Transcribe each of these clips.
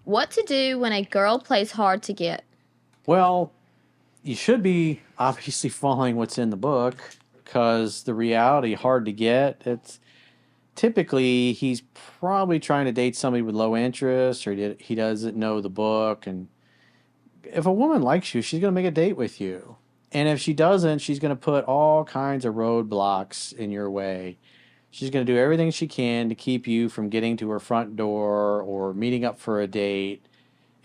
What to do when a girl plays hard to get? Well, you should be obviously following what's in the book because the reality hard to get. It's typically he's probably trying to date somebody with low interest or he doesn't know the book. And if a woman likes you, she's going to make a date with you. And if she doesn't, she's going to put all kinds of roadblocks in your way. She's going to do everything she can to keep you from getting to her front door or meeting up for a date.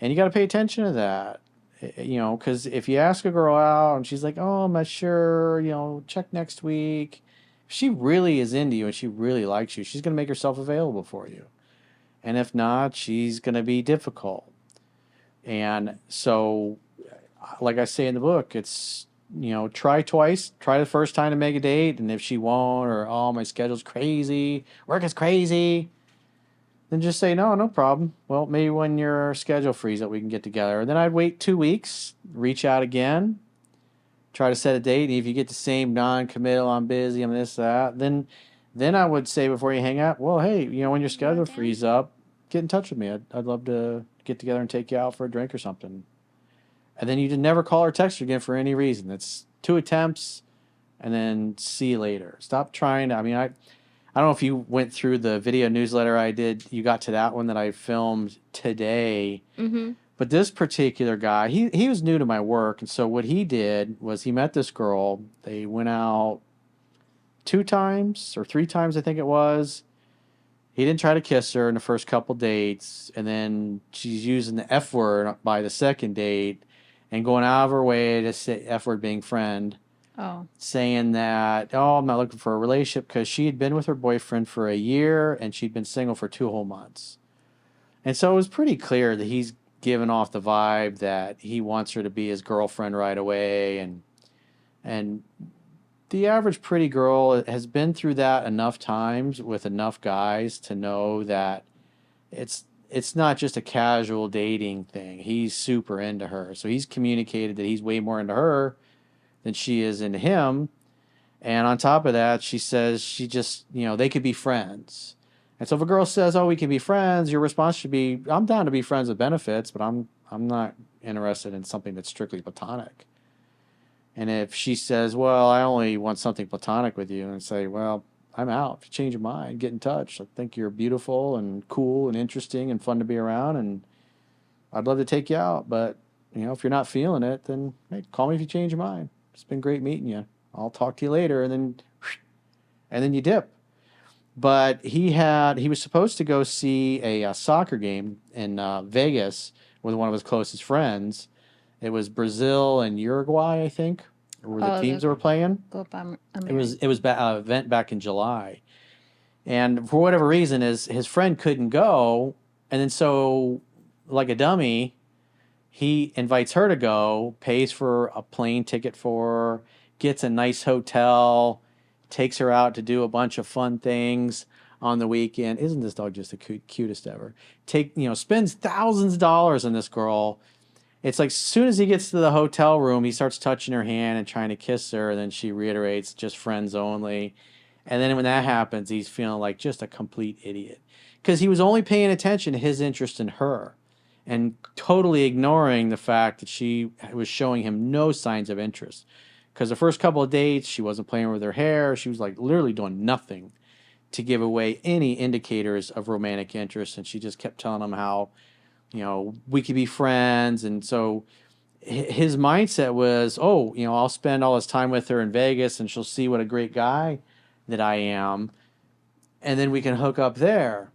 And you got to pay attention to that. Because if you ask a girl out and she's like, oh, I'm not sure, check next week. If she really is into you and she really likes you, she's going to make herself available for you. And if not, she's going to be difficult. And so, like I say in the book, it's, try twice, try the first time to make a date. And if she won't, or, oh, my schedule's crazy, work is crazy, then just say, no, no problem. Well, maybe when your schedule frees up, we can get together. And then I'd wait 2 weeks, reach out again, try to set a date. And if you get the same non-committal, I'm busy, I'm this, that, then I would say before you hang out, well, hey, when your schedule frees up, get in touch with me. I'd love to get together and take you out for a drink or something. And then you just never call or text her again for any reason. It's 2 attempts, and then see you later. Stop trying to. I don't know if you went through the video newsletter I did. You got to that one that I filmed today. Mm-hmm. But this particular guy, he was new to my work, and so what he did was he met this girl. They went out 2 times or 3 times, I think it was. He didn't try to kiss her in the first couple dates, and then she's using the F word by the second date and going out of her way to say F word being friend, Oh. saying that, oh, I'm not looking for a relationship because she had been with her boyfriend for a year and she'd been single for 2 whole months. And so it was pretty clear that he's giving off the vibe that he wants her to be his girlfriend right away. And the average pretty girl has been through that enough times with enough guys to know that it's not just a casual dating thing. He's super into her. So he's communicated that he's way more into her than she is into him. And on top of that, she says she just, they could be friends. And so if a girl says, "Oh, we can be friends," your response should be, "I'm down to be friends with benefits, but I'm not interested in something that's strictly platonic." And if she says, "Well, I only want something platonic with you," and say, "Well, I'm out. If you change your mind, get in touch. I think you're beautiful and cool and interesting and fun to be around, and I'd love to take you out. But if you're not feeling it, then hey, call me if you change your mind. It's been great meeting you. I'll talk to you later," and then you dip. But he was supposed to go see a soccer game in Vegas with one of his closest friends. It was Brazil and Uruguay, I think, were the Oh, teams that were playing. Copa It America. was event back in July, and for whatever reason, his friend couldn't go, and then so like a dummy, he invites her to go, pays for a plane ticket for her, gets a nice hotel, takes her out to do a bunch of fun things on the weekend. Isn't this dog just the cutest ever? Spends thousands of dollars on this girl. It's like as soon as he gets to the hotel room, he starts touching her hand and trying to kiss her, and then she reiterates, just friends only. And then when that happens, he's feeling like just a complete idiot because he was only paying attention to his interest in her and totally ignoring the fact that she was showing him no signs of interest. Because the first couple of dates, she wasn't playing with her hair. She was like literally doing nothing to give away any indicators of romantic interest. And she just kept telling him how, we could be friends. And so his mindset was, oh, I'll spend all this time with her in Vegas and she'll see what a great guy that I am. And then we can hook up there.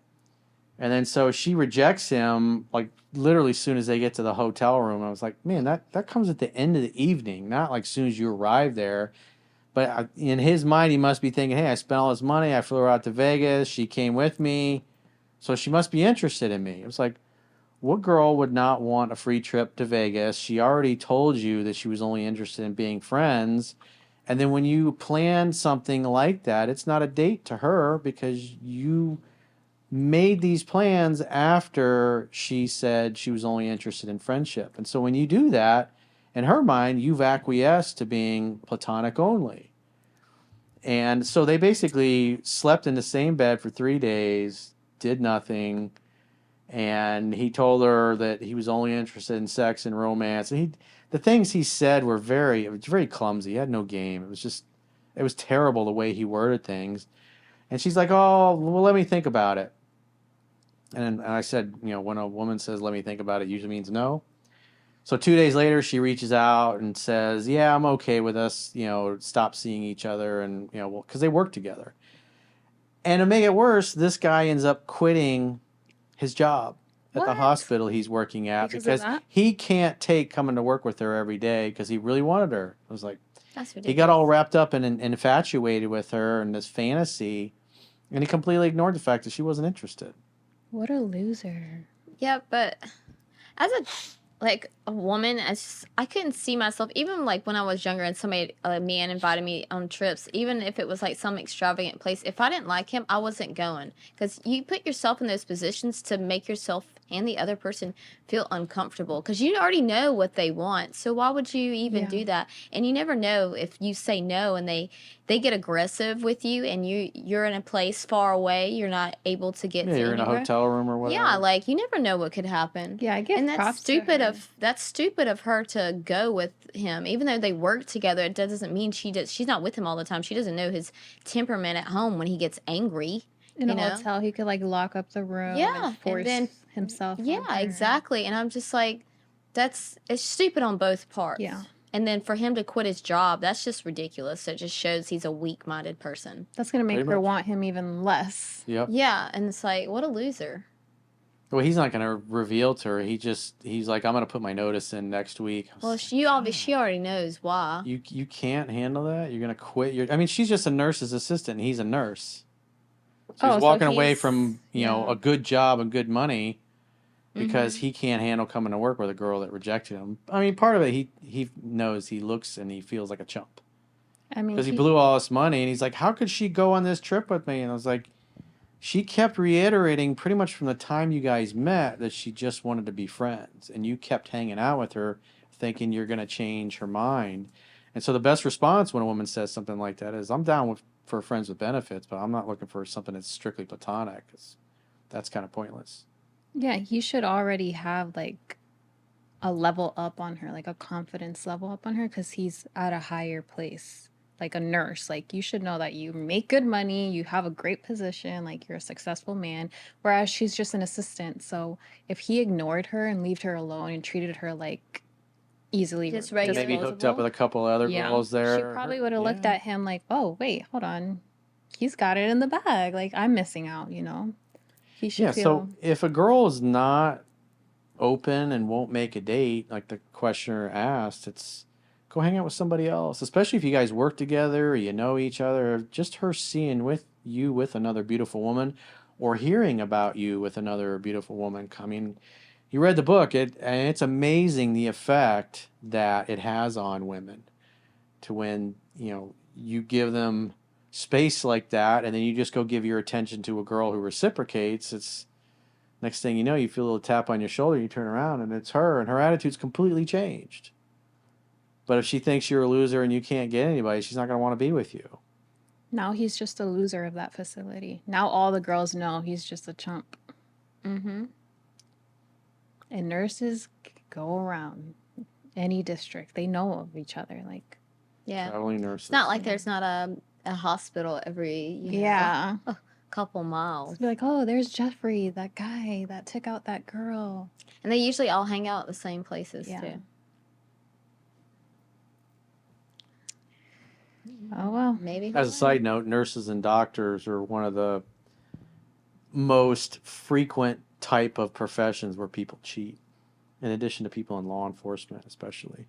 And then so she rejects him like literally as soon as they get to the hotel room. I was like, man, that comes at the end of the evening, not like as soon as you arrive there. But in his mind, he must be thinking, hey, I spent all this money. I flew her out to Vegas. She came with me. So she must be interested in me. It was like, what girl would not want a free trip to Vegas? She already told you that she was only interested in being friends. And then when you plan something like that, it's not a date to her because you made these plans after she said she was only interested in friendship. And so when you do that, in her mind, you've acquiesced to being platonic only. And so they basically slept in the same bed for 3 days, did nothing, and he told her that he was only interested in sex and romance. And the things he said were it was very clumsy. He had no game. It was terrible the way he worded things. And she's like, "Oh, well, let me think about it." And I said, when a woman says, "Let me think about it," it usually means no. So 2 days later, she reaches out and says, "Yeah, I'm okay with us, stop seeing each other," and well, because they work together. And to make it worse, this guy ends up quitting his job at the What? hospital he's working at Because of because that? he can't take coming to work with her every day because he really wanted her. It was like That's he got all ridiculous. wrapped up and infatuated with her and this fantasy, and he completely ignored the fact that she wasn't interested. What a loser. Yeah, but as a woman, as I couldn't see myself, even like when I was younger and a man invited me on trips, even if it was like some extravagant place, if I didn't like him, I wasn't going, because you put yourself in those positions to make yourself and the other person feel uncomfortable, because you already know what they want, so why would you even Yeah. do that? And you never know, if you say no and they get aggressive with you, and you're in a place far away, you're not able to get Yeah, to you're in a anywhere. hotel room or whatever. Yeah, like you never know what could happen. Yeah, I give And props to her. that's stupid of her to go with him. Even though they work together, it doesn't mean she's not with him all the time. She doesn't know his temperament at home when he gets angry. In You a know? hotel, he could like lock up the room Yeah, and and force then himself on yeah, her. exactly. And I'm just like, it's stupid on both parts. Yeah. And then for him to quit his job, that's just ridiculous. It just shows he's a weak-minded person. That's gonna make Pretty her much. want him even less. Yep. Yeah, and it's like, what a loser. Well, he's not going to reveal to her. He's like, "I'm going to put my notice in next week." Well, she already knows why. You can't handle that. You're going to quit. I mean, she's just a nurse's assistant, and he's a nurse. So he's So walking away he's- from yeah. a good job and good money because Mhm. he can't handle coming to work with a girl that rejected him. I mean, part of it, he knows he looks and he feels like a chump I mean, because he blew all this money, and he's like, "How could she go on this trip with me?" And I was like, she kept reiterating pretty much from the time you guys met that she just wanted to be friends, and you kept hanging out with her thinking you're going to change her mind. And so the best response when a woman says something like that is, "I'm down for friends with benefits, but I'm not looking for something that's strictly platonic, 'cause that's kind of pointless." yeah, he should already have like a level up on her, like a confidence level up on her, because he's at a higher place, like a nurse. Like you should know that you make good money, you have a great position, like you're a successful man, whereas she's just an assistant. So if he ignored her and left her alone and treated her like easily Just regular Maybe Disposable. hooked up with a couple of other yeah, girls there. she probably would have looked Yeah. at him like, oh wait, hold on, he's got it in the bag, like I'm missing out, he should Yeah, feel. so if a girl is not open and won't make a date, like the questioner asked, it's go hang out with somebody else, especially if you guys work together or you know each other. Just her seeing with another beautiful woman or hearing about you with another beautiful woman. I mean, you read the book, and it's amazing the effect that it has on women to when, you give them space like that and then you just go give your attention to a girl who reciprocates. It's next thing you know, you feel a little tap on your shoulder, you turn around, and it's her, and her attitude's completely changed. But if she thinks you're a loser and you can't get anybody, she's not going to want to be with you. Now he's just a loser of that facility. Now all the girls know he's just a chump. Mm-hmm. And nurses go around any district. They know of each other. Like, Yeah. Traveling nurses. It's not like there's not a hospital every yeah. couple miles. Be like, oh, there's Jeffrey, that guy that took out that girl. And they usually all hang out at the same places Yeah. too. Oh, well. Maybe. As a side note, nurses and doctors are one of the most frequent type of professions where people cheat, in addition to people in law enforcement, especially.